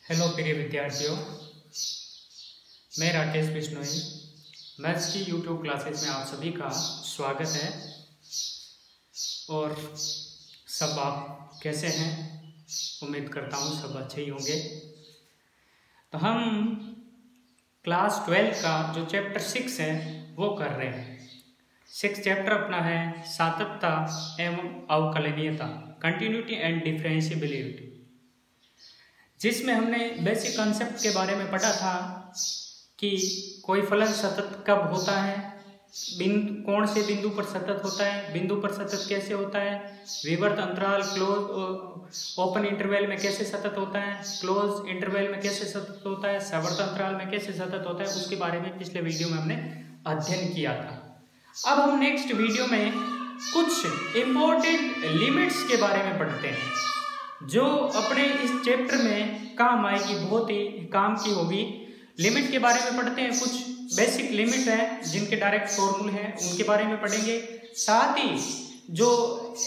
Hello प्रिय विद्यार्थियों, मैं राकेश बिश्नोई। मैथ्स की यूट्यूब क्लासेस में आप सभी का स्वागत है। और सब आप कैसे हैं? उम्मीद करता हूँ सब अच्छे ही होंगे। तो हम क्लास 12 का जो चैप्टर 6 है वो कर रहे हैं। 6 चैप्टर अपना है सातत्यता एवं अवकलनीयता, कंटिन्यूटी एंड डिफरेंशिएबिलिटी, जिसमें हमने बेसिक कॉन्सेप्ट के बारे में पढ़ा था कि कोई फलन सतत कब होता है, कौन से बिंदु पर सतत होता है, बिंदु पर सतत कैसे होता है, विवर्त अंतराल क्लोज ओपन इंटरवल में कैसे सतत होता है, क्लोज इंटरवल में कैसे सतत होता है, सवर्त अंतराल में कैसे सतत होता है, उसके बारे में पिछले वीडियो में हमने अध्ययन किया था। अब हम नेक्स्ट वीडियो में कुछ इंपॉर्टेंट लिमिट्स के बारे में पढ़ते हैं जो अपने इस चैप्टर में काम आएगी, बहुत ही काम की होगी। लिमिट के बारे में पढ़ते हैं। कुछ बेसिक लिमिट है जिनके डायरेक्ट फॉर्मूले हैं उनके बारे में पढ़ेंगे। साथ ही जो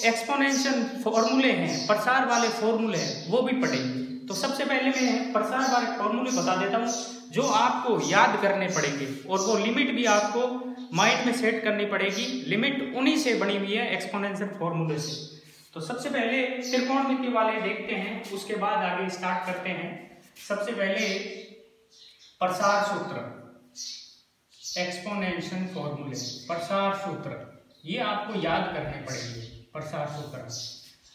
एक्सपोनेंशियल फॉर्मूले हैं, प्रसार वाले फॉर्मूले हैं, वो भी पढ़ेंगे। तो सबसे पहले मैं प्रसार वाले फॉर्मूले बता देता हूँ जो आपको याद करने पड़ेंगे, और वो लिमिट भी आपको माइंड में सेट करनी पड़ेगी। लिमिट उन्हीं से बनी हुई है, एक्सपोनेंशियल फॉर्मूले से। तो सबसे पहले त्रिकोणमिति वाले देखते हैं, उसके बाद आगे स्टार्ट करते हैं। सबसे पहले प्रसार सूत्र, एक्सपोनेंशियल फॉर्मूले, प्रसार सूत्र, ये आपको याद करने पड़ेंगे। प्रसार सूत्र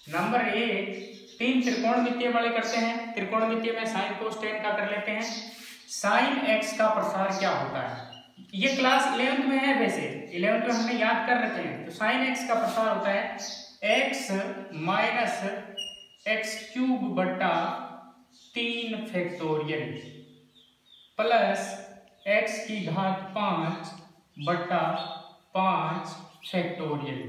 नंबर 1, 3 त्रिकोणमितीय वाले करते हैं। त्रिकोणमितीय में साइन कोस टेन का कर लेते हैं। साइन एक्स का प्रसार क्या होता है, ये क्लास 11th में है, वैसे 11th में हमने याद कर रखे हैं। तो साइन एक्स का प्रसार होता है x माइनस एक्स क्यूब बटा 3 फैक्टोरियल प्लस x की घात 5 बटा 5 फैक्टोरियल।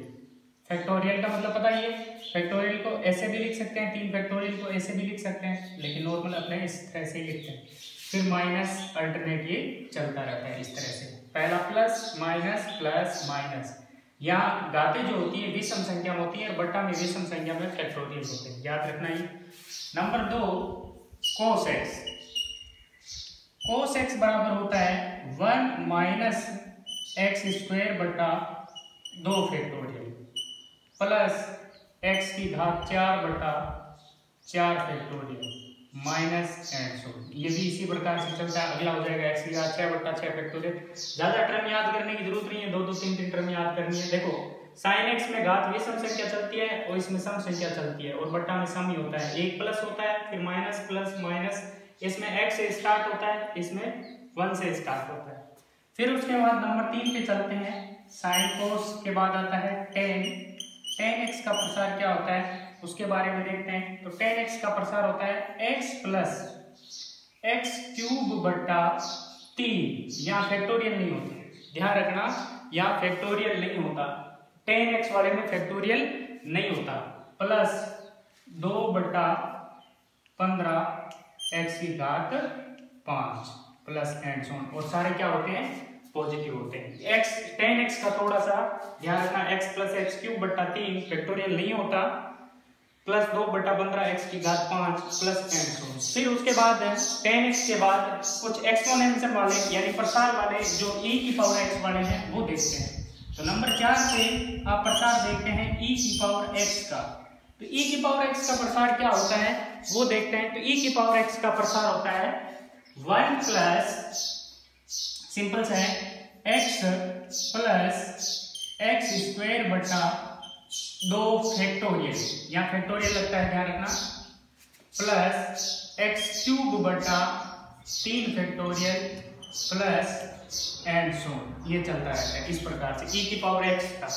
फैक्टोरियल का मतलब पता ही है, फैक्टोरियल को ऐसे भी लिख सकते हैं, 3 फैक्टोरियल को ऐसे भी लिख सकते हैं, लेकिन नॉर्मल अपने इस तरह से ही लिखते हैं। फिर माइनस अल्टरनेट ये चलता रहता है इस तरह से, पहला प्लस माइनस। यहाँ घातें जो होती है विषम संख्या में होती है, बट्टा में विषम संख्या में फैक्टोरियल होते हैं, याद रखना ही। Number 2, cos x. Cos x बराबर होता है 1 माइनस एक्स स्क्वायर बटा 2 फैक्टोरियल प्लस एक्स की घात 4 बटा 4 फैक्टोरियल माइनस एंड सो। ये भी इसी प्रकार से चलता है। अगला हो जाएगा एक्स की घात 6 बटा 6 फैक्टोरियल। ज्यादा टर्म याद करने की जरूरत नहीं है, 2 3 टर्म याद करनी है। देखो साइन एक्स में घात विषम संख्या चलती है और इसमें सम संख्या चलती है, और बट्टा में सम ही होता है। एक प्लस होता है, फिर माइनस प्लस माइनस, इसमें एक्स से स्टार्ट होता है, इसमें 1 से स्टार्ट होता है। फिर उसके बाद नंबर 3 पे चलते हैं। साइन कोस के बाद आता है टेन एक्स का प्रसार क्या होता है उसके बारे में देखते हैं। तो टेन एक्स का प्रसार होता है एक्स प्लस एक्स क्यूब बटा 3। यहाँ फैक्टोरियल नहीं होता, ध्यान रखना, यहाँ फैक्टोरियल नहीं होता, टेन एक्स वाले में फैक्टोरियल नहीं होता, प्लस 2 बटा 15 एक्स की घात 5 प्लस एंड सो ऑन। और सारे क्या होते हैं, पॉजिटिव होते हैं। एक्स टेन एक्स का थोड़ा सा ध्यान रखना, एक्स प्लस एक्स क्यूब बटा 3 फैक्टोरियल नहीं होता, प्लस 2 बटा 15 एक्स की घात 5 प्लस एंड सो ऑन। फिर उसके बाद 10x के बाद कुछ एक्सपोनेंशियल वाले यानी प्रसार वाले जो e की पावर x वाले हैं वो देखते हैं। तो नंबर 4 पे आप प्रसार देखते हैं e की पावर x का। तो e की पावर x का प्रसार क्या होता है वो देखते हैं। तो e की पावर x का प्रसार होता है 1 प्लस सिंपल सा है x प्लस एक्स स्क्वायर बटा 2 फैक्टोरियल, यहाँ फैक्टोरियल लगता है ध्यान रखना, प्लस एक्स क्यूब बटा 3 फैक्टोरियल प्लस एंड सो। ये चलता रहता है इस प्रकार से e की पावर x का।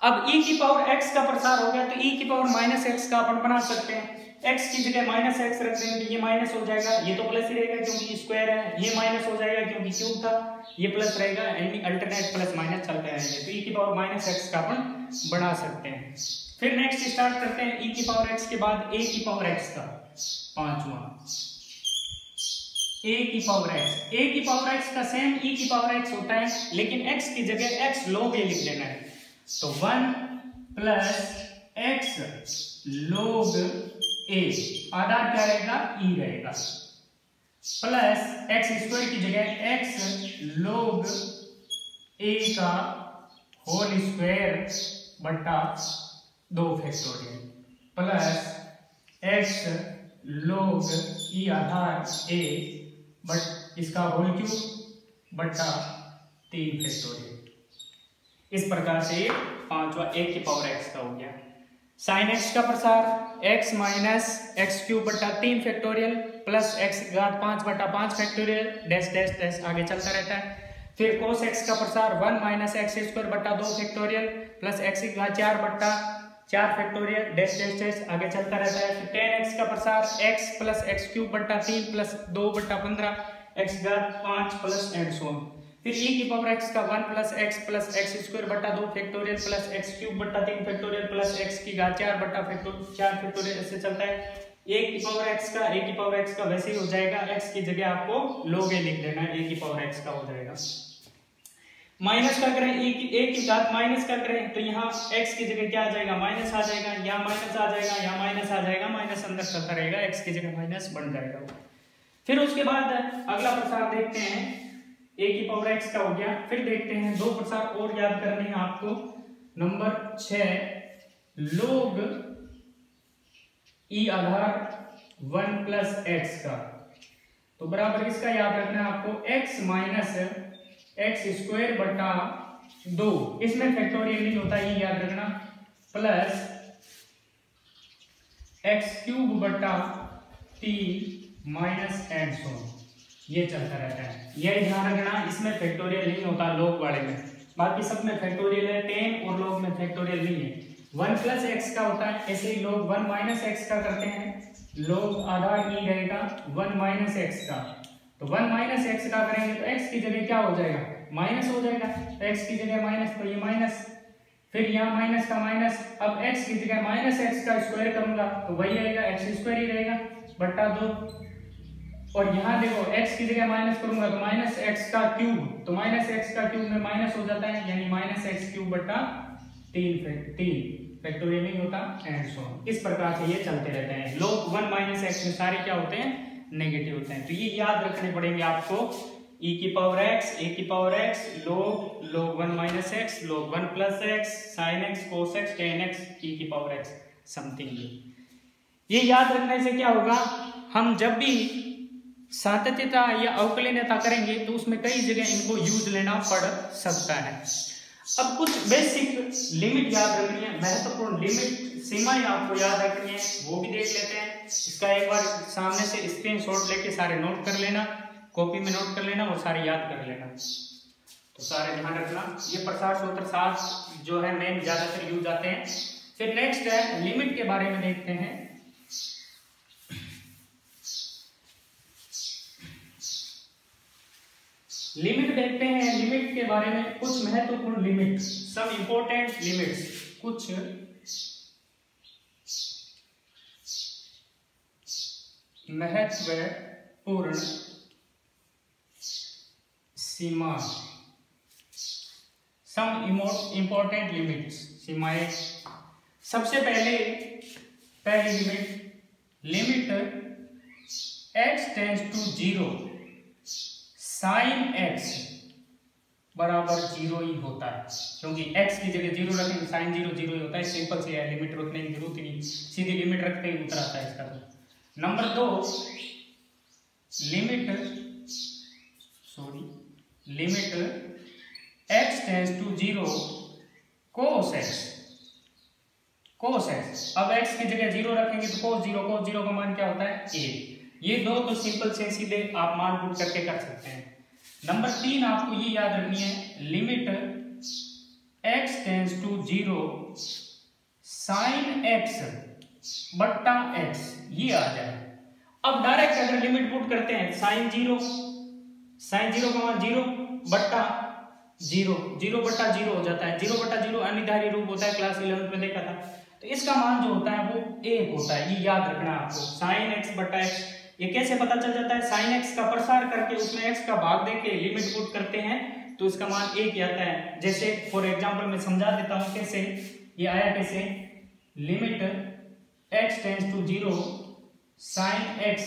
अब e की पावर x का प्रसार हो गया, तो e की पावर माइनस x का अपन बना सकते हैं। x की जगह माइनस एक्स रख देंगे, ये माइनस हो जाएगा, ये तो प्लस ही रहेगा क्योंकि स्क्वायर है, ये माइनस हो जाएगा क्योंकि क्यूब था, ये प्लस रहेगा, यानी अल्टरनेट प्लस माइनस चलते रहेंगे। तो e की पावर माइनस एक्स का अपन बना सकते हैं। फिर नेक्स्ट स्टार्ट करते हैं e की पावर x के बाद a की पावर x का, पांचवा a की पावर x का सेम e की पावर x होता है, लेकिन x की जगह x log a लिख देना है। तो 1 प्लस x log a, आधार क्या रहेगा, e रहेगा। प्लस एक्स स्क्वायर की जगह एक्स log a का होल स्क्वायर बटा 2 factorial plus x log e Aadhaar a but इसका होल क्यूब बटा 3 फैक्टोरियल। इस प्रकार से पांचवा 1 की पावर x का हो गया। साइन x का प्रसार x माइनस एक्स क्यूब बटा 3 फैक्टोरियल प्लस x घात 5 बटा 5 फैक्टोरियल डैश डैश डैश आगे चलता रहता है। फिर कोस x का प्रसार 1 माइनस एक्स स्क्वायर बटा 2 फैक्टोरियल प्लस x घात 4 बटा 4 फैक्टोरियल डैश डैश डैश आगे चलता रहता है। फिर tan x का प्रसार x प्लस एक्स क्यूब बटा 3 प्लस 2 बटा 15 x घात 5 प्लस एंड सो ऑन। फिर e की पावर x का 1 प्लस एक्स स्क्वायर बटा 2 फैक्टोरियल प्लस एक्स क्यूब बटा 3 फैक्टोरियल प्लस x की घात 4 बटा 4 फैक्टोरियल ऐसे चलता है। a की पावर x का वैसे ही हो जाएगा, x की जगह आपको log a लिख देना है, a की पावर x का हो जाएगा। माइनस का करें a की घात माइनस का करें तो यहाँ x की जगह क्या आ जाएगा, माइनस आ जाएगा, यहाँ माइनस आ जाएगा, यहाँ माइनस आ जाएगा, माइनस अंदर चलता रहेगा, x की जगह माइनस बन जाएगा। फिर उसके बाद अगला प्रसार देखते हैं, a की पावर x का हो गया। फिर देखते हैं दो प्रसार और याद करने हैं आपको। नंबर 6 log e आधार 1 प्लस एक्स का, तो बराबर इसका याद रखना है आपको x माइनस एक्स स्क्वायर बटा 2, इसमें फैक्टोरियल नहीं होता ये याद रखना, प्लस एक्स क्यूब बटा 3 माइनस एंड सो ये चलता रहता है। ये ध्यान रखना इसमें फैक्टोरियल नहीं होता log वाले में, बाकी सब में फैक्टोरियल है, tan और log में फैक्टोरियल नहीं है। 1 प्लस एक्स का होता है, ऐसे ही log 1 माइनस एक्स का करते हैं, log आधार e रहेगा 1 माइनस एक्स का, तो 1 माइनस एक्स का करेंगे तो x की जगह क्या हो जाएगा, माइनस हो जाएगा, तो x की जगह माइनस तो ये माइनस, फिर यहाँ माइनस का माइनस, अब x की जगह माइनस एक्स का स्क्वायर करूंगा तो वही रहेगा, एक्स स्क्वायर ही रहेगा बटा 2, और यहाँ देखो x की जगह माइनस करूंगा तो माइनस एक्स का क्यूब, तो माइनस एक्स का क्यूब में माइनस हो जाता है, यानी माइनस एक्स क्यूब बटा 3 फैक्टोरियल नहीं होता एंड सो ऑन। इस प्रकार से ये चलते रहते हैं। log 1 माइनस एक्स में सारे क्या होते हैं, नेगेटिव होते हैं, तो ये याद रखने पड़ेंगे आपको। e की पावर x, a की power x, log 1 minus x, log 1 plus x, sin x, cos x, tan x, e की पावर x समथिंग। ये याद रखने से क्या होगा, हम जब भी सातत्यता या अवकलनीयता करेंगे तो उसमें कई जगह इनको यूज लेना पड़ सकता है। अब कुछ बेसिक लिमिट याद रखनी है, महत्वपूर्ण लिमिट सीमाएं आपको याद रखनी है, वो भी देख लेते हैं। इसका एक बार सामने से स्क्रीनशॉट लेके सारे नोट कर लेना, कॉपी में नोट कर लेना और सारे याद कर लेना, तो सारे ध्यान रखना। ये प्रसार सूत्र 7 जो है मेन ज्यादातर यूज आते हैं। फिर नेक्स्ट है लिमिट के बारे में देखते हैं। लिमिट देखते हैं, लिमिट के बारे में कुछ महत्वपूर्ण लिमिट, सम इंपॉर्टेंट लिमिट्स, कुछ महत्वपूर्ण सीमा, सम इंपॉर्टेंट लिमिट्स, सीमाएं। सबसे पहली limit x tends to 0 sine x बराबर 0 ही होता है, क्योंकि x की जगह 0 रखेंगे साइन 0 0 ही होता है, सिंपल से है, लिमिट रखने की जरूरत ही नहीं, सीधी लिमिट रखते ही उत्तर आता है इसका। तो number 2 limit x tends to 0 cos x, अब x की जगह 0 रखेंगे तो cos 0 का मान क्या होता है, a। ये दो तो सिंपल से सीधे आप मान पुट करके कर सकते हैं। नंबर 3 आपको ये याद रखनी है, limit x tends to 0 sine x बट्टा x, ये आ जाए। अब डायरेक्ट अगर लिमिट पुट करते हैं, साइन 0 का मान 0 बट्टा 0 बट्टा 0 हो जाता है, 0 बट्टा 0 अनिधारी रूप होता है, क्लास 11 में देखा था, तो इसका मान जो होता है वो 1 होता है, ये याद रखना आपको। साइन x बट्टा x, ये कैसे पता चल जाता है, साइन x का प्रसार करके उसमें x का भाग देके लिमिट पुट करते हैं तो इसका मान 1 आता है। जैसे फॉर एग्जांपल मैं समझा देता हूं कैसे ये आया, कैसे limit x tends to 0 sine x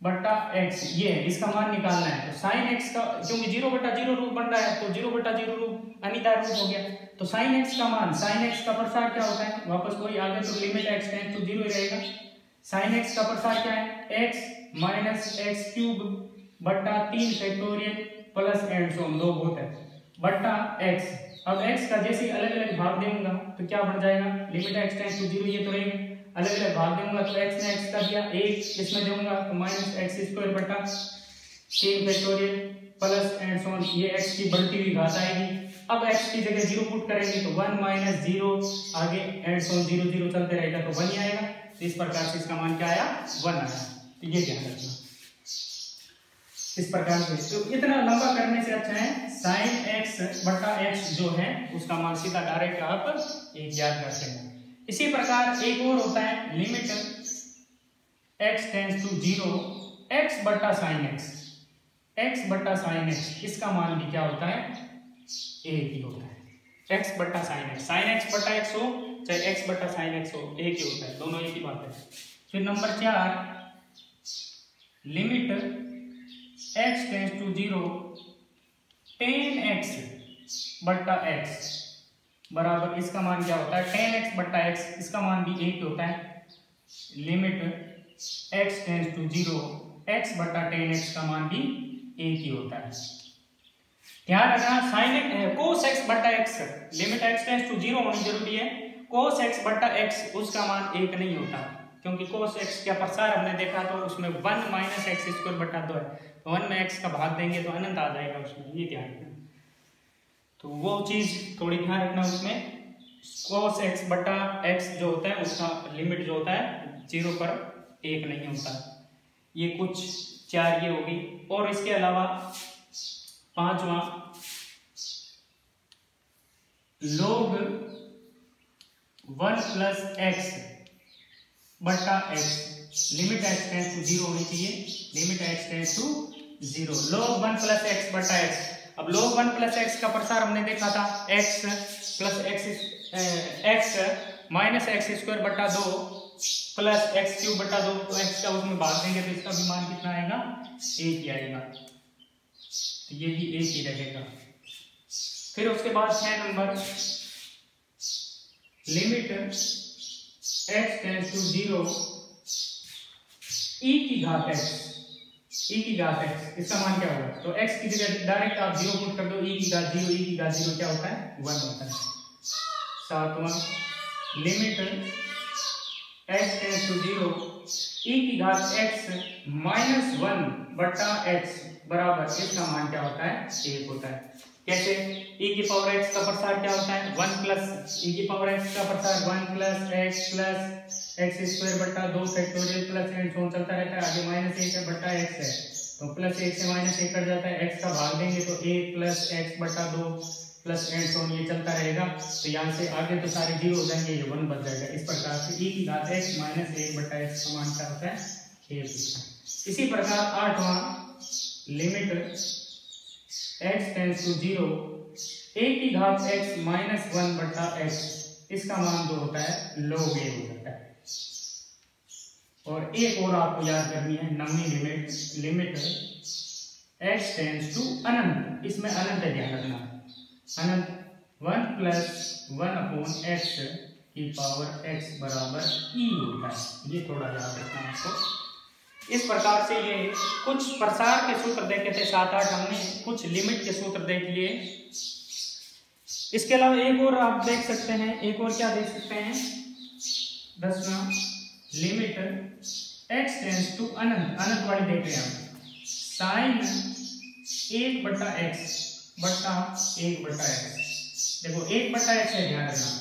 बटा एक्स, ये है, इसका मान निकालना है। तो साइन एक्स का, क्योंकि 0/0 रूप बन रहा है तो 0/0 रूप अनिवार्य रूप हो गया। तो साइन एक्स का मान, साइन एक्स का प्रसार क्या होता है, वापस कोई आगे तो लिमिट x टेंड्स टू 0 ही रहेगा। साइन एक्स का प्रसार क्या है, x माइनस एक्स क्यूब बटा 3 factorial plus and so on, 2 होता है बटा x। अब x का जैसे अलग अलग भाग देऊंगा तो क्या बन जाएगा, लिमिट x टेंड्स टू 0, ये तो रहेगा, अलग अलग भाग दूंगा तो x में x का दिया 1, इसमें दूंगा तो माइनस एक्स स्क्वायर बटा 3 factorial plus and so on, ये x की बढ़ती हुई घात आएगी। अब x की जगह 0 पुट करेंगे तो 1 माइनस 0, आगे एंड सो ऑन 0 0 चलते रहेगा तो 1 ही आएगा। तो इस प्रकार से इसका मान क्या आया, 1 आया। तो ये ध्यान रखना इस प्रकार से। तो इतना लंबा करने से अच्छा है साइन x बटा x जो है उसका मान सीधा डायरेक्ट आप एक याद करते हैं। इसी प्रकार एक और होता है limit x tends to 0 x बटा साइन x, x बटा साइन x, इसका मान भी क्या होता है, एक ही होता है। x बटा साइन x, साइन x बटा x हो चाहे x बटा साइन x हो, एक ही होता है, दोनों एक ही बात है। फिर number 4 limit x tends to 0 tan x बटा x बराबर, इसका मान क्या होता है, tan x बटा x, इसका मान भी एक ही होता है। Limit x tends to 0 x बटा tan x का मान भी एक ही होता है। ध्यान रखना sin cos x बटा x, limit x tends to 0 होनी जरूरी है। cos x बटा x उसका मान एक नहीं होता, क्योंकि cos x का प्रसार हमने देखा तो उसमें 1 माइनस एक्स स्क्वायर बटा 2 है, तो 1 में x का भाग देंगे तो अनंत आ जाएगा उसमें, ये ध्यान रखना। तो वो चीज थोड़ी ध्यान रखना उसमें, cos x बटा x जो होता है उसका लिमिट जो होता है 0 पर 1 नहीं होता। ये कुछ 4 ये होगी। और इसके अलावा 5वां log 1 प्लस x बटा x, limit x tends to 0 होनी चाहिए, limit x tends to 0, log 1 plus x बटा x। अब log 1 प्लस x का प्रसार हमने देखा था, x plus x minus x square बटा 2 प्लस एक्स क्यूब बटा 2, तो x का उसमें भाग देंगे तो इसका भी मान कितना आएगा, 1 ही आएगा, तो ये भी 1 ही रहेगा। फिर उसके बाद 6 number limit x tends to 0 e की घात x, e की घात x, इसका मान क्या होगा, तो x की जगह डायरेक्ट आप 0 पुट कर दो, e की घात 0, e की घात 0 क्या होता है, 1 होता है। 7वां limit x tends to 0 e की घात x माइनस 1 बटा x बराबर, इसका मान क्या होता है, 1 होता है। कैसे, e की पावर x का प्रसार क्या होता है, 1 प्लस e की पावर x का प्रसार 1 प्लस x स्क्वायर बटा 2 फैक्टोरियल प्लस एंड सो चलता रहता है, आगे माइनस 1 है बटा x है, तो प्लस 1 से माइनस 1 कट जाता है, x का भाग देंगे तो 1 प्लस x बटा 2 प्लस एंड सो ये चलता रहेगा, तो यहाँ से आगे तो सारे 0 हो जाएंगे, ये 1 बच जाएगा। इस प्रकार से e की घात x माइनस 1 बटा x का मान क्या होता है, 1 होता है। इसी प्रकार 8वां limit x tends to 0 a की घात x माइनस 1 बटा x, इसका मान जो होता है log a हो जाता है। और एक और आपको याद करनी है 9वीं लिमिट x टेंड्स टू अनंत, इसमें अनंत है, ध्यान रखना, अनंत 1 प्लस 1 अपॉन x की पावर x बराबर e होता है, ये थोड़ा याद रखना आपको। इस प्रकार से ये कुछ प्रसार के सूत्र देखे थे 7-8, हमने कुछ लिमिट के सूत्र देख लिए। इसके अलावा एक और आप देख सकते हैं, एक और क्या देख सकते हैं, 10वां लिमिट x टेंड्स टू अनंत, अनंत वाली देख रहे हैं हम, साइन 1 बटा x बटा 1 बटा x, देखो 1 बटा x है, ध्यान रखना,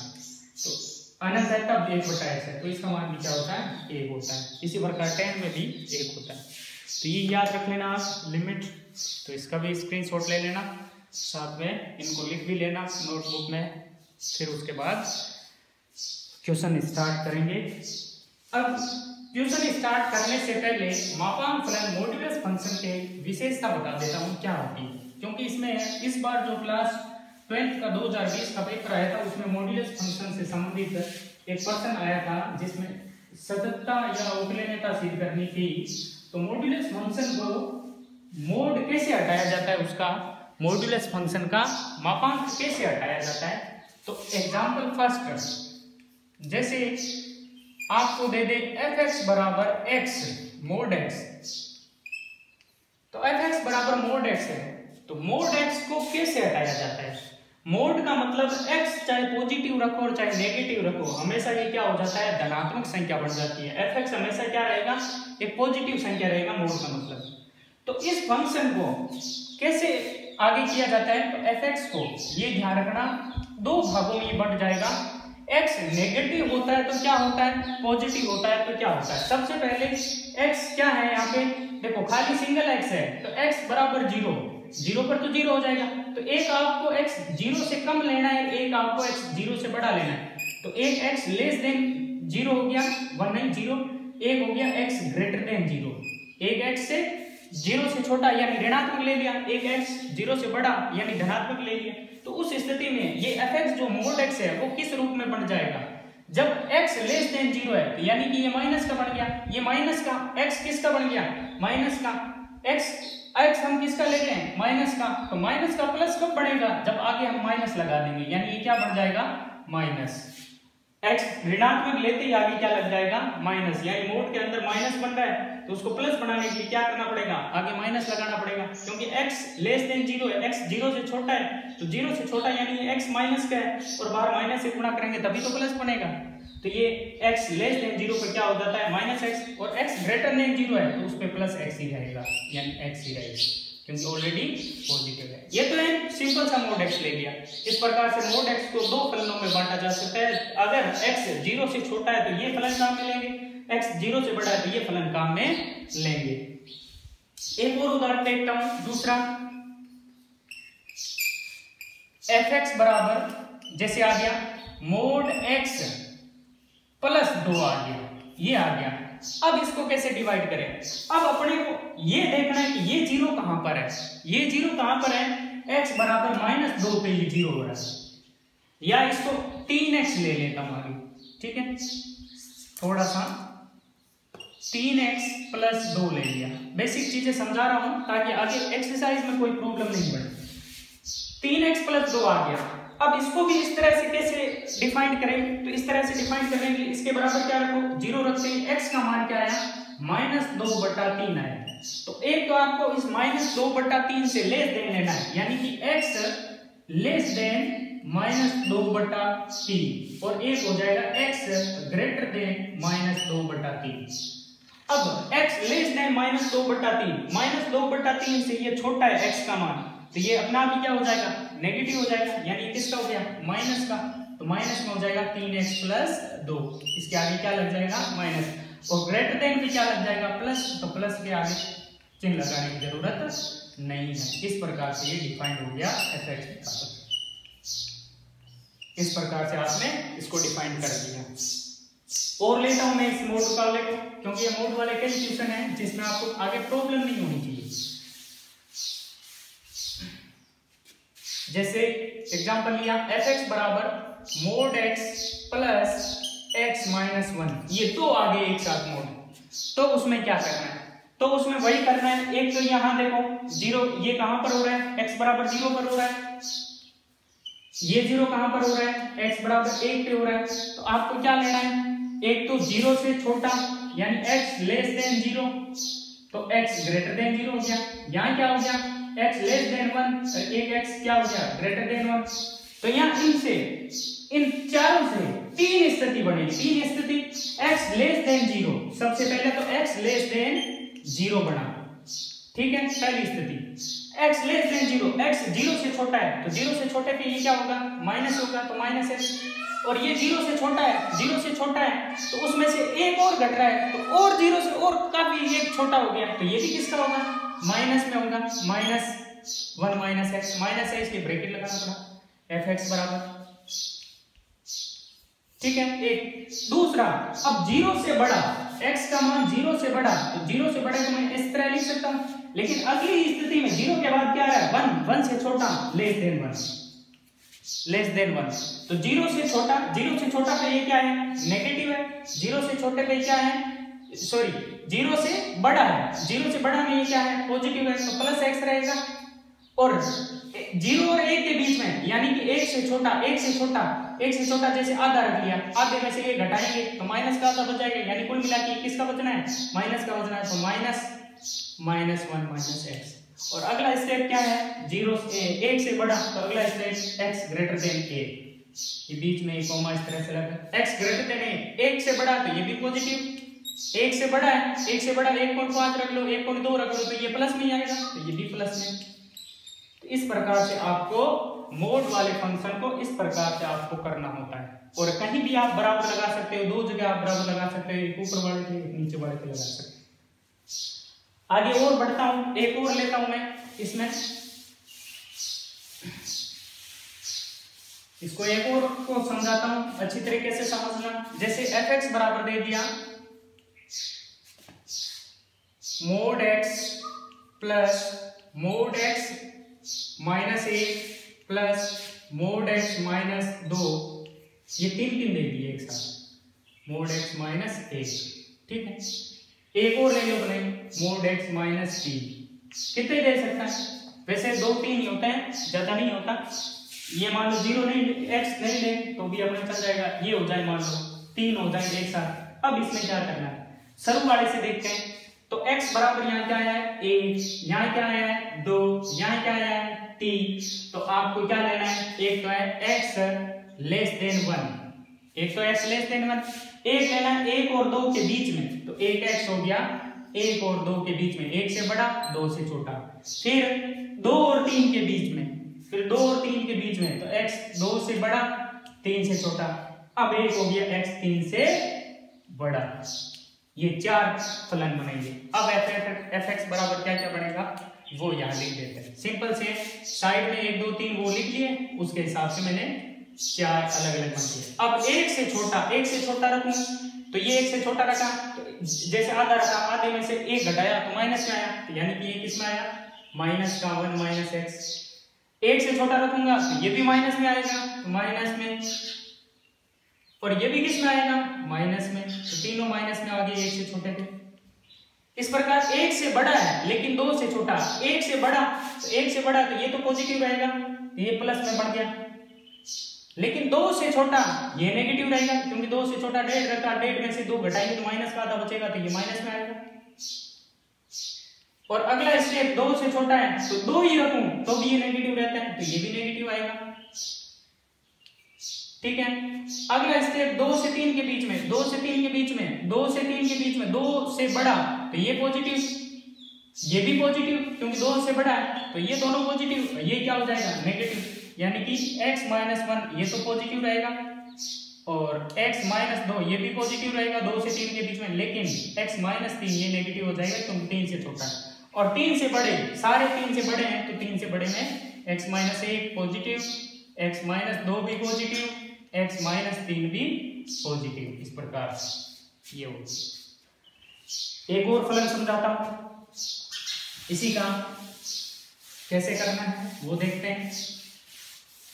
तो अनंत है तब 1 बटा x है, तो इसका मान भी क्या होता है, 1 होता है। इसी प्रकार 10 में भी 1 होता है, तो ये याद रख लेना आप लिमिट, तो इसका भी स्क्रीनशॉट ले लेना, साथ में इनको लिख भी लेना नोटबुक में। फिर उसके बाद क्वेश्चन स्टार्ट करेंगे। अब क्वेश्चन स्टार्ट करने से पहले मापांक फलन मॉड्यूलस फंक्शन के विशेषता बता देता हूँ क्या होती है, क्योंकि इसमें इस बार जो क्लास 12th का 2020 का पेपर आया था उसमें मॉड्यूलस फंक्शन से संबंधित एक प्रश्न आया था जिसमें सततता या उकलनीयता सिद्ध करनी थी। तो मॉड्यूलस फंक्शन को मोड कैसे हटाया जाता है, उसका मॉड्यूलस फंक्शन का मापांक कैसे हटाया जाता है। तो एग्जांपल फर्स्ट, जैसे आपको दे दे f(x) बराबर x मोड x, तो f(x) बराबर मोड x है, तो मोड x को कैसे हटाया जाता है। मोड का मतलब x चाहे पॉजिटिव रखो और चाहे नेगेटिव रखो, हमेशा ये क्या हो जाता है, धनात्मक संख्या बन जाती है। f(x) हमेशा क्या रहेगा, एक पॉजिटिव संख्या रहेगा मोड का मतलब। तो इस फंक्शन को कैसे आगे किया जाता है, तो f(x) को ये ध्यान रखना दो भागों में बंट जाएगा। x नेगेटिव होता है तो क्या होता है, पॉजिटिव होता है तो क्या होता है। सबसे पहले x क्या है, यहाँ पे देखो खाली सिंगल x है, तो x बराबर 0, 0 पर तो 0 हो जाएगा। तो एक आपको x 0 से कम लेना है, एक आपको x 0 से बड़ा लेना है। तो एक x लेस देन 0 हो गया, 1 नहीं 0, एक हो गया x ग्रेटर देन 0, एक x से 0 से छोटा यानी ऋणात्मक ले लिया, एक x 0 से बड़ा यानी धनात्मक ले लिया। तो उस स्थिति में ये f(x) जो मोड x है वो किस रूप में बन जाएगा, जब x लेस देन 0 है, तो यानी कि ये माइनस का बन गया, ये माइनस का x किसका बन गया, माइनस का x हम किसका ले रहे हैं, माइनस का, तो माइनस का प्लस कब बढ़ेगा, जब आगे हम माइनस लगा देंगे, यानी ये क्या बन जाएगा, माइनस। x ऋणात्मक लेते ही आगे क्या लग जाएगा, माइनस, यानी मोड के अंदर माइनस बन रहा है तो उसको प्लस बनाने के लिए क्या करना पड़ेगा, आगे माइनस लगाना पड़ेगा, क्योंकि x लेस देन 0 है, x 0 से छोटा है, तो 0 से छोटा यानी ये x माइनस का है और बाहर माइनस से गुणा करेंगे तभी तो प्लस बनेगा। तो ये x लेस देन 0 पे क्या हो जाता है, माइनस x, और x ग्रेटर देन 0 है तो उस पे प्लस x ही रहेगा, यानी x ही रहेगा क्योंकि ऑलरेडी पॉजिटिव है। ये तो एक सिंपल सा मोड x ले लिया। इस प्रकार से मोड x को दो फलनों में बांटा जा सकता है। अगर x 0 से छोटा है तो ये फलन काम में लेंगे, x 0 से बड़ा है तो ये फलन काम में लेंगे। एक और उदाहरण देखता हूं, दूसरा f(x) बराबर जैसे आ गया मोड x प्लस 2 आ गया, ये आ गया। अब इसको कैसे डिवाइड करें, अब अपने को ये देखना है कि ये 0 कहां पर है, ये 0 कहां पर है, x बराबर -2 पे ये 0 हो रहा है, या इसको 3x ले लेता हूं आगे, ठीक है, थोड़ा सा 3x प्लस 2 ले लिया। बेसिक चीजें समझा रहा हूं ताकि आगे एक्सरसाइज में कोई प्रॉब्लम नहीं बने। 3x प्लस 2 आ गया। अब इसको भी इस तरह से कैसे डिफाइन करें, तो इस तरह से डिफाइन करने के लिए इसके बराबर क्या रखो, 0 रखते हैं। x का मान क्या आया, -2/3 आया। तो एक तो आपको इस -2/3 से लेस देन लेना है, यानी कि x लेस देन -2/3 और एक हो जाएगा x ग्रेटर देन -2/3। अब x लेस देन -2/3 से ये छोटा है x का मान, तो ये अपना आप ही क्या हो जाएगा, नेगेटिव हो जाएगा, यानी किसका हो गया, माइनस का, तो माइनस में हो जाएगा 3x प्लस 2, इसके आगे क्या लग जाएगा, माइनस, और ग्रेटर देन भी क्या लग जाएगा, प्लस, तो प्लस के आगे चिन्ह लगाने की जरूरत नहीं है। इस प्रकार से ये डिफाइंड हो गया f(x). इस प्रकार से आपने इसको डिफाइन कर दिया। और लेता हूं मैं इस मोड वाले को, क्योंकि ये मोड वाले कई क्वेश्चन हैं जिसमें आपको आगे प्रॉब्लम नहीं होनी चाहिए। जैसे एग्जांपल लिया f(x) बराबर मोड x प्लस x - 1, ये दो आगे एक साथ मोड, तो उसमें क्या करना है, तो उसमें वही करना है। एक तो यहां देखो 0, ये कहां पर हो रहा है, x बराबर 0 पर हो रहा है, ये 0 कहां पर हो रहा है, x बराबर 1 पे हो रहा है। तो आपको क्या लेना है, एक तो 0 से छोटा यानी x लेस देन 0, तो x ग्रेटर देन 0 हो गया। यहां क्या हो गया, x लेस देन 1, एक x क्या हो गया, ग्रेटर देन 1। तो यहां इनसे, इन चारों से तीन स्थिति बनेगी, तीन स्थिति। x लेस देन 0, सबसे पहले तो x लेस देन 0 बना, ठीक है, पहली स्थिति। x लेस देन 0, x 0 से छोटा है, तो 0 से छोटे पे ये क्या होगा, माइनस होगा, तो माइनस x। और ये 0 से छोटा है, 0 से छोटा है, तो उसमें से एक और घट रहा है, तो और 0 से और काफी एक छोटा हो गया, तो ये भी किसका होगा, माइनस में होगा, -1 - x, माइनस है इसलिए ब्रैकेट लगाना पड़ा, f(x) बराबर, ठीक है। एक दूसरा, अब 0 से बड़ा, x का मान 0 से बड़ा, तो 0 से बड़े को मैं इस तरह लिख सकता हूं, लेकिन अगली स्थिति में 0 के बाद क्या है, 1 से छोटा, लेस देन 1, लेस देन 1। तो 0 से छोटा पे ये क्या है, नेगेटिव है, 0 से छोटे पे क्या है, सॉरी 0 से बड़ा है, 0 से बड़ा में ये क्या है पॉजिटिव है, तो प्लस एक्स रहेगा। और 0 और 1 के बीच में यानी कि 1 से छोटा जैसे आधा रख लिया, आधे में से ये घटाएंगे तो माइनस का आधा बच जाएगा, यानी कुल मिला के किसका बचना है माइनस का बचना है, तो माइनस 1 माइनस एक्स। और अगला स्टेप क्या है 0 से 1 से बड़ा, तो अगला step x greater than a, ये बीच में एक कॉमा इस तरह से रखा, x ग्रेटर देन a, 1 से बड़ा तो ये भी पॉजिटिव, 1 से बड़ा है, 1 से बड़ा 1.5 रख लो, 1.2 रख लो, तो ये प्लस में आएगा, तो ये भी प्लस में। तो इस प्रकार से आपको मोड वाले फंक्शन को इस प्रकार से आपको करना होता है। और कहीं भी आप बराबर लगा सकते हो, दो जगह आप बराबर लगा सकते हो, एक ऊपर वाले के एक नीचे वाले के लगा सकते हो। आगे और बढ़ता हूं, एक और लेता हूं मैं इसमें, इसको एक और को समझाता हूं अच्छी तरीके से समझना। जैसे fx बराबर दे दिया mode x plus mode x minus 1 plus mode x minus 2, ये तीन दे दिए एक साथ, मोड x माइनस 1, ठीक है। एक और ले लो अपने मोड x माइनस 3, कितने दे सकता है, वैसे 2 3 ही होते हैं, ज्यादा नहीं होता। ये मान लो 0 नहीं x नहीं ले तो भी अपने चल जाएगा, ये हो जाए मान लो 3 हो जाएंगे एक साथ। अब इसमें क्या करना है, शुरू वाले से देखते हैं। तो x बराबर यहाँ क्या आया है 1, यहाँ क्या आया है 2, यहाँ क्या आया है 3, तो आपको क्या लेना है, एक तो है x लेस देन 1, एक तो x लेस देन 1, एक लेना है 1 और 2 के बीच में, तो एक x हो गया 1 और 2 के बीच में, 1 से बड़ा 2 से छोटा, फिर 2 और 3 के बीच में, फिर 2 और 3 के बीच में, तो x 2 से बड़ा 3 से छोटा, अब एक हो गया x 3 से बड़ा, ये 4 फलन बनेंगे। अब fx बराबर क्या क्या बनेगा वो यहाँ लिख देते हैं, सिंपल से साइड में 1 2 3 वो लिख लिए, उसके हिसाब से मैंने 4 अलग अलग बन गए। अब 1 से छोटा रखूं, तो ये 1 से छोटा रखा, तो जैसे आधा रखा, आधे में से 1 घटाया तो माइनस में आया, तो यानी कि ये किसमें आया माइनस का 1 माइनस एक्स। 1 से छोटा रखूंगा तो ये भी माइनस में आएगा, तो माइनस में, और ये भी किस में आएगा माइनस में, तो तीनों माइनस में आ गए 1 से छोटे थे। इस प्रकार 1 से बड़ा है लेकिन 2 से छोटा, 1 से बड़ा तो 1 से बड़ा तो ये तो पॉजिटिव रहेगा, ये प्लस में बढ़ गया, लेकिन 2 से छोटा ये नेगेटिव रहेगा, क्योंकि 2 से छोटा 1.5 रखा, 1.5 में से 2 घटाएंगे तो माइनस का आधा बचेगा, तो ये माइनस में आएगा। और अगला स्टेप 2 से छोटा है तो 2 ही रखूं तो भी ये नेगेटिव रहता है, तो ये भी नेगेटिव आएगा, ठीक है। अगला स्टेप 2 से 3 के बीच में, 2 से 3 के बीच में, 2 से 3 के बीच में 2 से बड़ा तो ये पॉजिटिव, ये भी पॉजिटिव, क्योंकि 2 से बड़ा है तो ये दोनों पॉजिटिव, ये क्या हो जाएगा नेगेटिव, यानी कि x माइनस 1 ये तो पॉजिटिव रहेगा, और x माइनस 2 ये भी पॉजिटिव रहेगा 2 से 3 के बीच में, लेकिन x माइनस 3 ये नेगेटिव हो जाएगा क्योंकि 3 से छोटा है, और 3 से बड़े, सारे 3 से बड़े हैं, तो 3 से बड़े में x minus 1 positive, x minus 2 भी पॉजिटिव, x माइनस 3 भी पॉजिटिव, इस प्रकार से ये हो। एक और फलन समझाता हूं, इसी का कैसे करना है वो देखते हैं।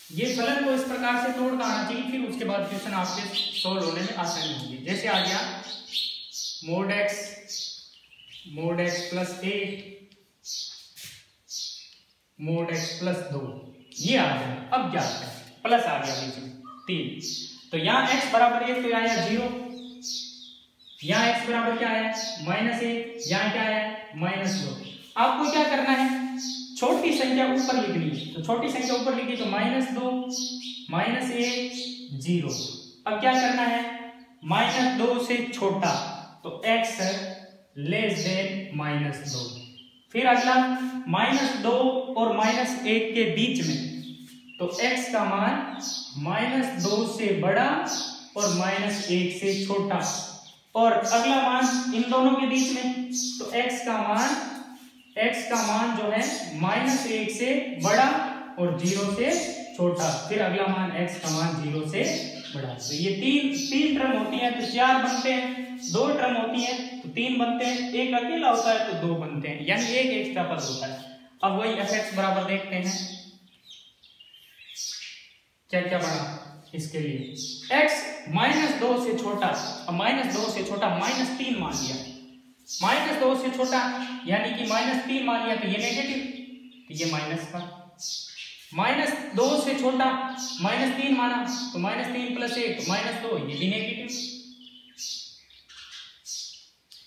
ये फलन को इस प्रकार से तोड़ आना चाहिए, फिर उसके बाद क्वेश्चन आपके सोल्व होने में आसानी होगी। जैसे आ गया mode x plus 1 mode x plus 2, ये आ गया। अब क्या है प्लस आ गया बीच में 3, तो यहाँ x बराबर 1 तो आया 0, यहाँ x बराबर क्या आया माइनस 1, यहाँ क्या आया माइनस 2। आपको क्या करना है छोटी संख्या ऊपर लिखनी है, तो छोटी संख्या ऊपर लिखी तो माइनस 2 माइनस 1 0। अब क्या करना है माइनस 2 से छोटा तो x लेस देन माइनस 2, फिर अगला माइनस 2 और माइनस 1 के बीच में, तो x का मान माइनस 2 से बड़ा और माइनस 1 से छोटा, और अगला मान इन दोनों के बीच में, तो x का मान जो है माइनस 1 से बड़ा और 0 से छोटा, फिर अगला मान x का मान 0 से बड़ा। तो ये तीन टर्म होती है तो 4 बनते हैं, 2 टर्म होती है तो 3 बनते हैं, एक अकेला होता है तो 2 बनते हैं, यानी एक एक्स्ट्रा पद होता है। अब वही fx बराबर देखते हैं क्या क्या बना इसके लिए, x माइनस 2 से छोटा, अब माइनस 2 से छोटा माइनस 3 मान लिया, -2 से छोटा यानी कि -3 मान लिया तो ये नेगेटिव, तो ये माइनस का। -2 से छोटा -3 माना तो -3 + 1 -2, ये भी नेगेटिव।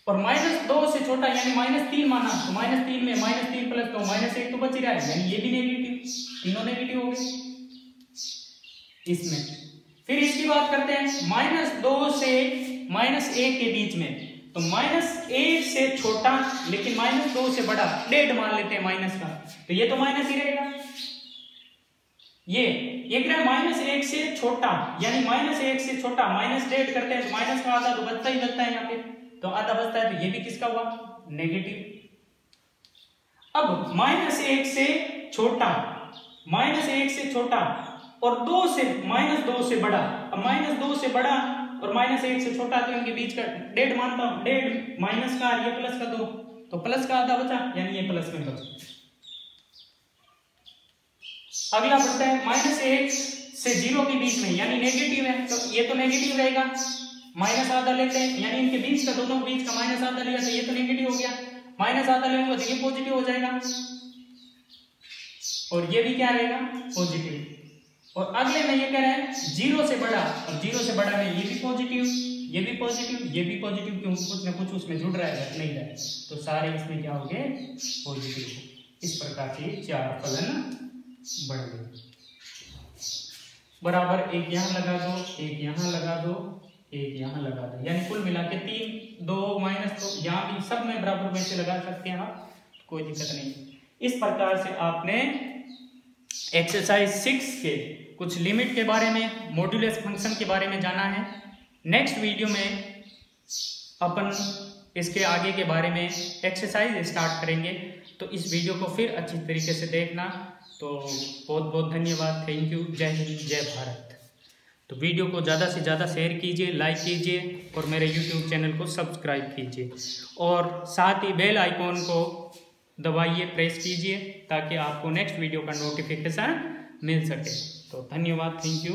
और -2 से छोटा यानी -3 माना तो -3 में -3 + 2 -1 तो बच रहा है, यानी ये भी नेगेटिव, तीनों नेगेटिव हो गए इसमें। फिर इसकी बात करते हैं -2 से -1 के बीच में, तो -1 से छोटा लेकिन -2 से बड़ा, डेढ़ मान लेते हैं माइनस का, तो ये तो माइनस ही रहेगा। ये एक -1 से छोटा यानी -1 से छोटा -1.5 करते हैं तो माइनस का आधा तो बचता ही बचता है यहाँ पे, तो आधा बचता है, तो ये भी किसका हुआ, नेगेटिव। अब -1 से छोटा, -1 से छोटा और -2 से बड़ा, अब -2 से बड़ा और -1 से छोटा, तो इनके बीच का डेढ़ मानता हूं, डेढ़ माइनस का ये प्लस का 2, तो प्लस का आधा बचा यानी ये प्लस में बचा। अगला बढ़ता है -1 से 0 के बीच में यानी नेगेटिव है, तो ये तो नेगेटिव रहेगा, माइनस आधा लेते हैं यानी इनके बीच का, दोनों बीच का माइनस आधा लिया तो ये तो नेगेटिव हो गया, माइनस आधा लेंगे तो ये पॉजिटिव हो जाएगा और ये भी क्या रहेगा, पॉजिटिव। और अगले में ये कह रहे हैं 0 से बड़ा, और 0 से बड़ा में ये भी पॉजिटिव, ये भी पॉजिटिव, ये भी पॉजिटिव, क्योंकि कुछ ना कुछ उसमें जुड़ रहा है, घट नहीं रहा है, तो सारे इसमें क्या हो गए, पॉजिटिव। इस प्रकार से 4 फलन बढ़ गए। बराबर एक यहाँ लगा दो, एक यहाँ लगा दो, एक यहाँ लगा दो, यानी कुल मिला के 3, 2 -2, यहाँ भी सब में बराबर वैसे लगा सकते हैं आप, कोई दिक्कत नहीं। इस प्रकार से आपने एक्सरसाइज 6 के कुछ लिमिट के बारे में, मॉड्यूलस फंक्शन के बारे में जाना है। नेक्स्ट वीडियो में अपन इसके आगे के बारे में एक्सरसाइज स्टार्ट करेंगे, तो इस वीडियो को फिर अच्छी तरीके से देखना। तो बहुत बहुत धन्यवाद, थैंक यू, जय हिंद, जय भारत। तो वीडियो को ज़्यादा से ज़्यादा शेयर कीजिए, लाइक कीजिए और मेरे यूट्यूब चैनल को सब्सक्राइब कीजिए और साथ ही बेल आइकॉन को दबाइए, प्रेस कीजिए, ताकि आपको नेक्स्ट वीडियो का नोटिफिकेशन मिल सके। तो धन्यवाद, थैंक यू।